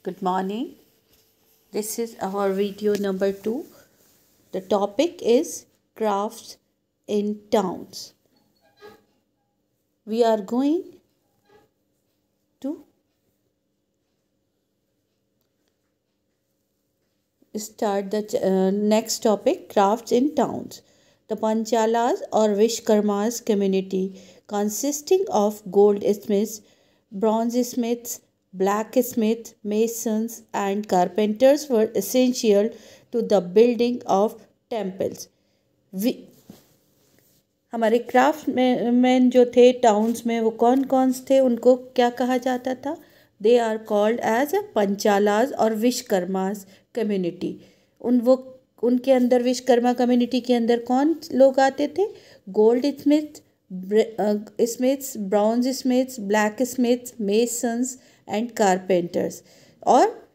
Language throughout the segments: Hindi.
Good morning. This is our video number 2. The topic is crafts in towns. We are going to start the next topic, crafts in towns. The Panchalas or Vishkarmas community, consisting of goldsmiths, bronzesmiths, blacksmiths, masons, and carpenters, were essential to the building of temples. We, हमारे क्राफ्ट मैन जो थे टाउन्स में वो कौन कौन थे, उनको क्या कहा जाता था? दे आर कॉल्ड एज पंचालाज और विश्वकर्मास कम्युनिटी. उनके अंदर विश्वकर्मा कम्युनिटी के अंदर कौन लोग आते थे? Goldsmiths, smiths, bronze smiths, blacksmiths, masons and carpenters, और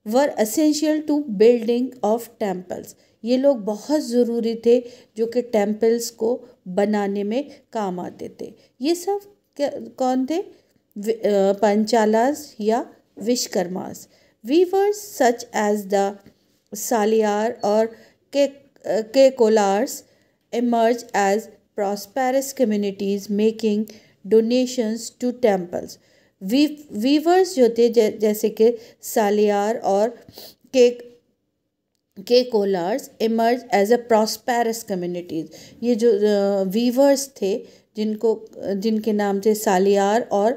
were essential to building of temples. ये लोग बहुत ज़रूरी थे जो कि टेम्पल्स को बनाने में काम आते थे. ये सब कौन थे? पंचालास या Vishwakarmas. Weavers such as the Saliyar और Kaikolars emerge as prosperous communities making donations to temples. Weavers जो थे जैसे कि सालियार और Kaikolars emerge as a prosperous communities. ये जो वीवर्स थे जिनके नाम थे सालियार और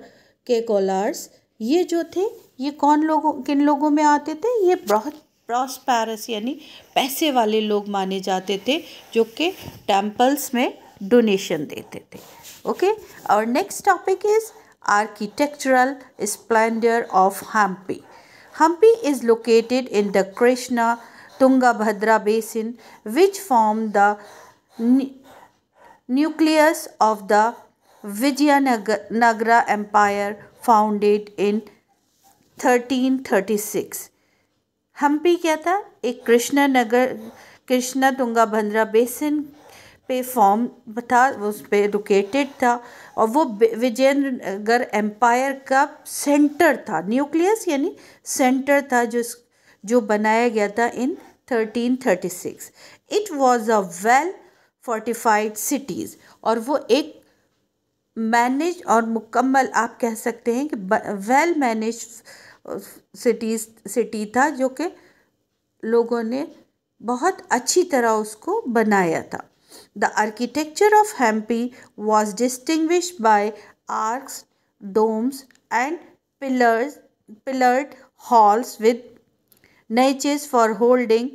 के कोलार्स, ये जो थे ये किन लोगों में आते थे? ये बहुत प्रॉस्पेरस यानी पैसे वाले लोग माने जाते थे जो कि टेम्पल्स में डोनेशन देते थे. ओके, और next topic is architectural splendour of Hampi. Hampi is located in the Krishna Tungabhadra basin, which form the nucleus of the Vijayanagara Empire founded in 1336. Hampi क्या था? एक कृष्णा तुंगाभद्रा बेसिन पे फॉर्म था, उस पे लोकेटेड था, और वो विजयनगर एम्पायर का सेंटर था. न्यूक्लियस यानी सेंटर था जो बनाया गया था इन 1336. It was a well fortified cities, और वो एक मैनेज और मुकम्मल आप कह सकते हैं कि वेल मैनेज सिटी था जो कि लोगों ने बहुत अच्छी तरह उसको बनाया था. The architecture of Hampi was distinguished by arches, domes and pillared halls with niches for holding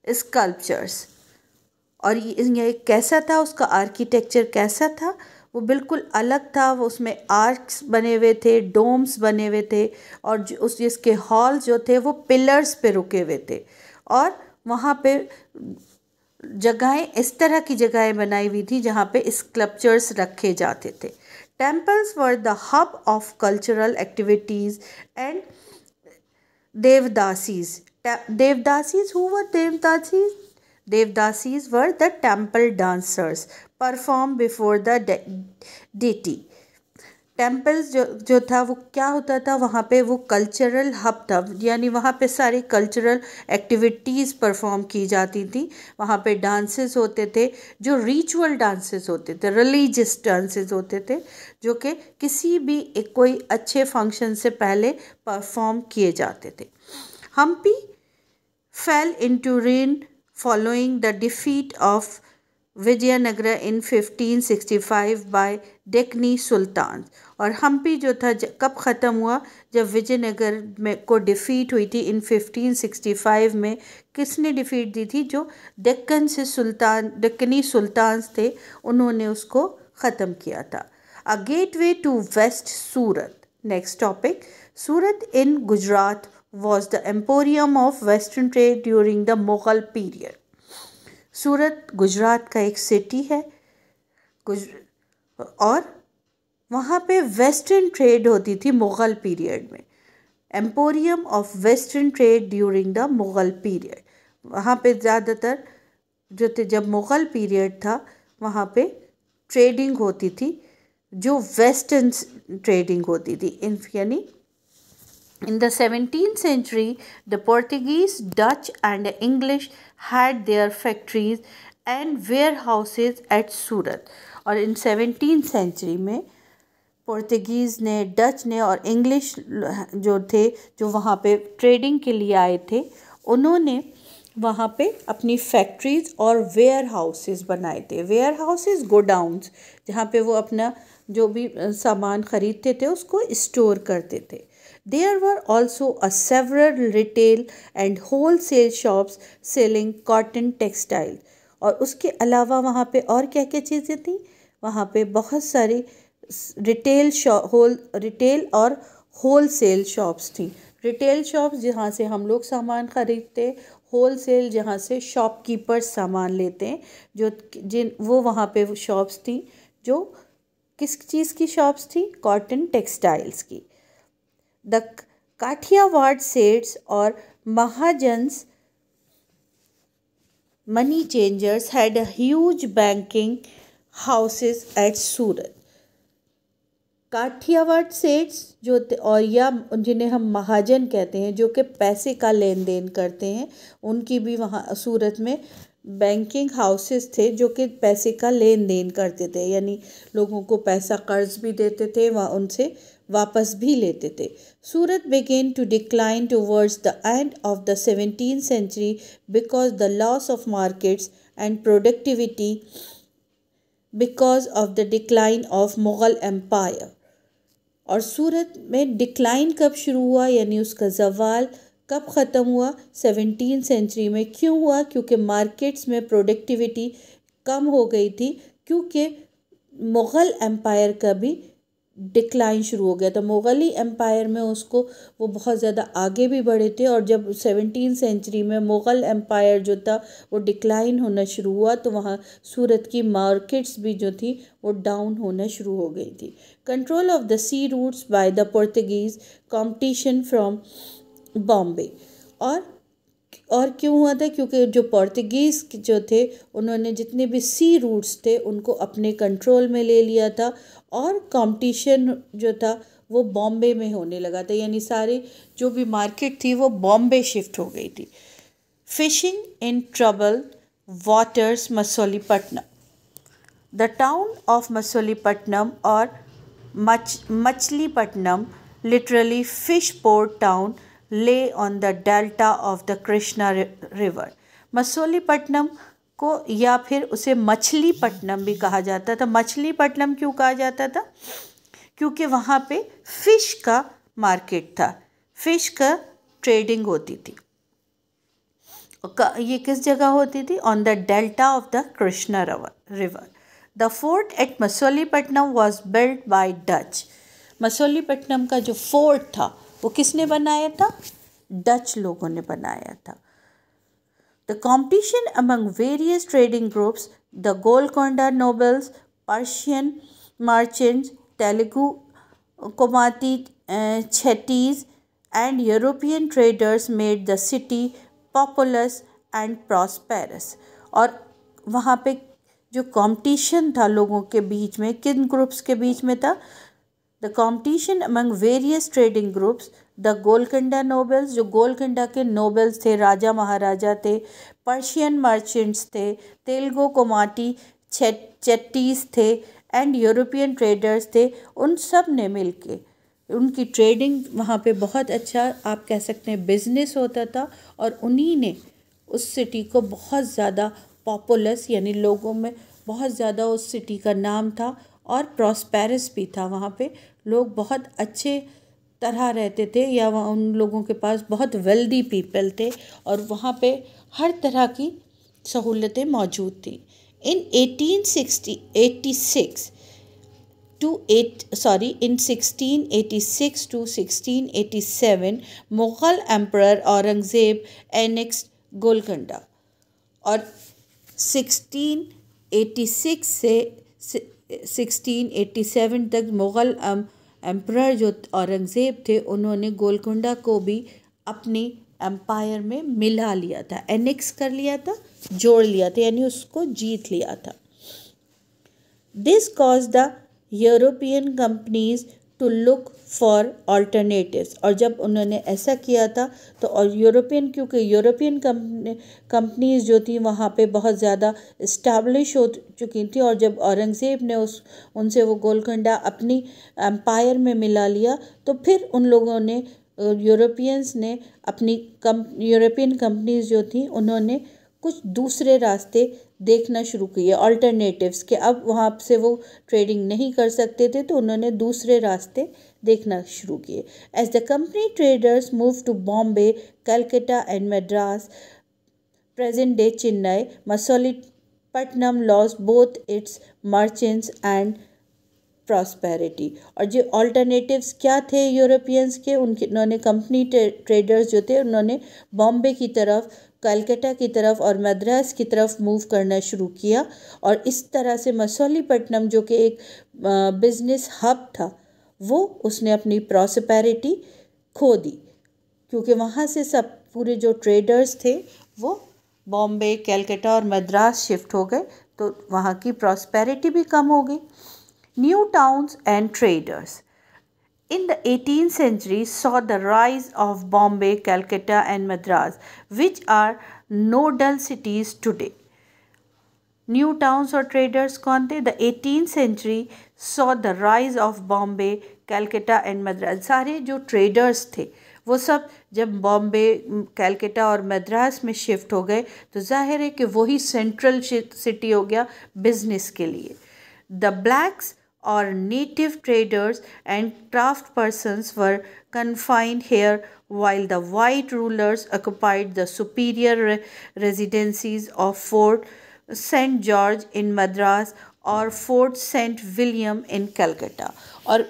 sculptures. और ये कैसा था? उसका आर्किटेक्चर कैसा था? वो बिल्कुल अलग था. वो उसमें आर्क्स बने हुए थे, डोम्स बने हुए थे, और जिसके हॉल जो थे वो पिलर्स पे रुके हुए थे, और वहाँ पे जगहें इस तरह की जगहें बनाई हुई थी जहाँ पे स्कल्पचर्स रखे जाते थे. Temples were the hub of cultural activities and Devdasis. Devdasis, who were Devdasis? Devdasis were the temple dancers performed before the deity. Temples जो था वो क्या होता था? वहाँ पे वो कल्चरल हब था, यानी वहाँ पे सारी कल्चरल एक्टिविटीज़ परफॉर्म की जाती थी. वहाँ पे डांसेस होते थे जो रिचुअल डांसेस होते थे, रिलीजियस डांसेस होते थे, जो कि किसी भी कोई अच्छे फंक्शन से पहले परफॉर्म किए जाते थे. Hampi fell into ruin following the defeat of Vijayanagara in 1565 by Deccani sultan. और हम्पी जो था कब ख़त्म हुआ? जब विजयनगर में को डिफ़ीट हुई थी इन 1565 में. किसने डिफ़ीट दी थी? जो डेक्कनी सुल्तान थे, उन्होंने उसको ख़त्म किया था. A gateway to west Surat. Next topic, Surat in Gujarat was the emporium of western trade during the Mughal period. Surat Gujarat का एक सिटी है, और वहाँ पे वेस्टर्न ट्रेड होती थी मुग़ल पीरियड में. Emporium of western trade during the Mughal period. वहाँ पे ज़्यादातर जो थे, जब मुग़ल पीरियड था वहाँ पे ट्रेडिंग होती थी, जो वेस्टर्न ट्रेडिंग होती थी, यानी In the 17th century, the Portuguese, Dutch, and English had their factories and warehouses at सूरत. और इन 17th century में पोर्तुगीज़ ने, डच ने और इंग्लिश जो थे, जो वहाँ पे ट्रेडिंग के लिए आए थे, उन्होंने वहाँ पे अपनी फैक्ट्रीज और वेयर हाउसेस बनाए थे. वेयर हाउसेस गोडाउन्स, जहाँ पे वो अपना जो भी सामान खरीदते थे उसको स्टोर करते थे. There were also several retail and wholesale shops selling cotton textiles. और उसके अलावा वहाँ पे और क्या क्या चीज़ें थी? वहाँ पे बहुत सारी रिटेल और होलसेल शॉप्स थी. रिटेल शॉप्स जहाँ से हम लोग सामान खरीदते, होलसेल जहाँ से शॉपकीपर्स सामान लेते हैं, वो वहाँ पे शॉप्स थी जो किस चीज़ की शॉप्स थी? कॉटन टेक्सटाइल्स की. The Kathiawad Seths or Mahajans, money changers, had a huge banking houses at Surat. Kathiawar seths जो और या जिन्हें हम महाजन कहते हैं, जो कि पैसे का लेन देन करते हैं, उनकी भी वहाँ सूरत में बैंकिंग हाउसेस थे जो कि पैसे का लेन देन करते थे, यानी लोगों को पैसा कर्ज भी देते थे, वहाँ उनसे वापस भी लेते थे. सूरत began to decline towards the end of the 17th century because the loss of markets and productivity because of the decline of Mughal Empire. और सूरत में डिक्लाइन कब शुरू हुआ, यानी उसका ज़वाल कब ख़त्म हुआ? 17th सेंचुरी में. क्यों हुआ? क्योंकि मार्केट्स में प्रोडक्टिविटी कम हो गई थी, क्योंकि मुग़ल एम्पायर का भी डिक्लाइन शुरू हो गया था. मुग़ली एम्पायर में उसको वो बहुत ज़्यादा आगे भी बढ़े थे, और जब 17th सेंचुरी में मुग़ल एम्पायर जो था वो डिक्लाइन होना शुरू हुआ, तो वहाँ सूरत की मार्केट्स भी जो थी वो डाउन होना शुरू हो गई थी. Control of the sea routes by the Portuguese, competition from Bombay. और क्यों हुआ था? क्योंकि जो पोर्तुगीज़ जो थे, उन्होंने जितने भी सी रूट्स थे उनको अपने कंट्रोल में ले लिया था, और कंपटीशन जो था वो बॉम्बे में होने लगा था, यानी सारी जो भी मार्केट थी वो बॉम्बे शिफ्ट हो गई थी. Fishing in trouble waters Masulipatnam. The town of Masulipatnam और Machilipatnam, literally fish port town, lay on the delta of the Krishna river. Masulipatnam को या फिर उसे मछलीपट्टनम भी कहा जाता था. मछलीपट्टनम क्यों कहा जाता था? क्योंकि वहाँ पे फ़िश का मार्केट था, फ़िश का ट्रेडिंग होती थी. ये किस जगह होती थी? On the delta of the Krishna river. The fort at Masulipatnam was built by Dutch. Masulipatnam का जो फोर्ट था वो किसने बनाया था? डच लोगों ने बनाया था. The competition among various trading groups, the Golconda nobles, Persian merchants, Telugu Komati Chettis and European traders made the city populous and prosperous. और वहाँ पे जो कंपटीशन था लोगों के बीच में, किन ग्रुप्स के बीच में था? The competition among various trading groups, the Golconda nobles, जो गोलकोंडा के नोबल्स थे, राजा महाराजा थे, पर्शियन मर्चेंट्स थे, तेलुगु कोमाटी चेट्टीज थे, एंड यूरोपियन ट्रेडर्स थे. उन सब ने मिलके उनकी ट्रेडिंग वहाँ पे बहुत अच्छा, आप कह सकते हैं, बिजनेस होता था, और उन्हीं ने उस सिटी को बहुत ज़्यादा पॉपुलस, यानी लोगों में बहुत ज़्यादा उस सिटी का नाम था, और प्रॉस्पेरस भी था. वहाँ पे लोग बहुत अच्छे तरह रहते थे, या वहाँ उन लोगों के पास बहुत वेल्दी पीपल थे, और वहाँ पे हर तरह की सहूलतें मौजूद थी. इन 1686 to 1687 Mughal emperor Aurangzeb annexed Golconda. और 1686 से 1687 तक मुग़ल एम्परर जो औरंगज़ेब थे, उन्होंने गोलकोंडा को भी अपनी एम्पायर में मिला लिया था, एनेक्स कर लिया था, जोड़ लिया था, यानी उसको जीत लिया था. This cause the European companies to look for alternatives. और जब उन्होंने ऐसा किया था तो, और यूरोपियन, क्योंकि यूरोपियन कंपनीज जो थी वहाँ पे बहुत ज़्यादा इस्टेब्लिश हो चुकी थी, और जब औरंगज़ेब ने उनसे वो गोलकुंडा अपनी एम्पायर में मिला लिया, तो फिर उन लोगों ने, यूरोपियंस ने अपनी यूरोपियन कंपनीज जो थी उन्होंने कुछ दूसरे रास्ते देखना शुरू किए, अल्टरनेटिव्स के। अब वहाँ से वो ट्रेडिंग नहीं कर सकते थे, तो उन्होंने दूसरे रास्ते देखना शुरू किए। As the company traders move to Bombay, Calcutta and Madras, present day Chennai, Masulipatnam lost both its merchants and prosperity. और जो अल्टरनेटिव्स क्या थे यूरोपियंस के, उन्होंने कंपनी ट्रेडर्स जो थे उन्होंने बॉम्बे की तरफ, कलकत्ता की तरफ और मद्रास की तरफ मूव करना शुरू किया। और इस तरह से मसलीपट्टनम जो कि एक बिजनेस हब था, वो उसने अपनी प्रॉस्पेरिटी खो दी, क्योंकि वहाँ से सब पूरे जो ट्रेडर्स थे वो बॉम्बे, कलकत्ता और मद्रास शिफ्ट हो गए, तो वहाँ की प्रॉस्पेरिटी भी कम हो गई। New towns and traders in the 18th century saw the rise of Bombay, Calcutta and Madras, which are nodal cities today. New towns और ट्रेडर्स कौन थे? The 18th century saw the rise of Bombay, Calcutta and Madras. सारे जो ट्रेडर्स थे वो सब जब बॉम्बे, कैलकटा और मद्रास में शिफ्ट हो गए, तो जाहिर है कि वही सेंट्रल सिटी हो गया बिजनेस के लिए। The blacks or native traders and craft persons were confined here, while the white rulers occupied the superior residencies of Fort St. George in Madras और Fort St. William in Calcutta। और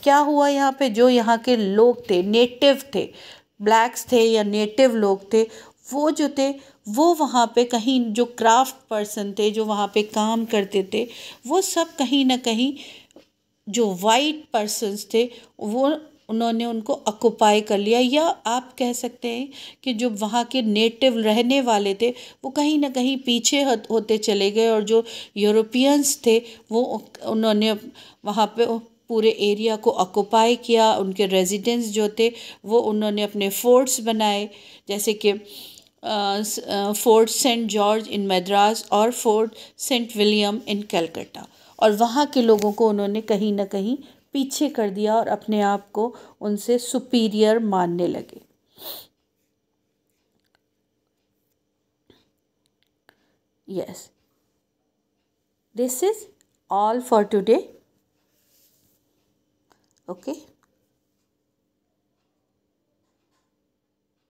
क्या हुआ यहाँ पे, जो यहाँ के लोग थे, नेटिव थे, ब्लैक्स थे या नेटिव लोग थे, वो जो थे वो वहाँ पे कहीं, जो क्राफ्ट पर्सन थे जो वहाँ पे काम करते थे, वो सब कहीं ना कहीं जो वाइट पर्सन्स थे वो, उन्होंने उनको ऑक्युपाई कर लिया। या आप कह सकते हैं कि जो वहाँ के नेटिव रहने वाले थे वो कहीं ना कहीं पीछे होते चले गए, और जो यूरोपियंस थे वो उन्होंने वहाँ पे पूरे एरिया को ऑक्युपाई किया। उनके रेजिडेंट्स जो थे वो उन्होंने अपने फोर्ट्स बनाए, जैसे कि फोर्ट सेंट जॉर्ज इन मद्रास और फोर्ट सेंट विलियम इन कलकत्ता। और वहाँ के लोगों को उन्होंने कहीं ना कहीं पीछे कर दिया और अपने आप को उनसे सुपीरियर मानने लगे। Yes, this is all for today. Okay.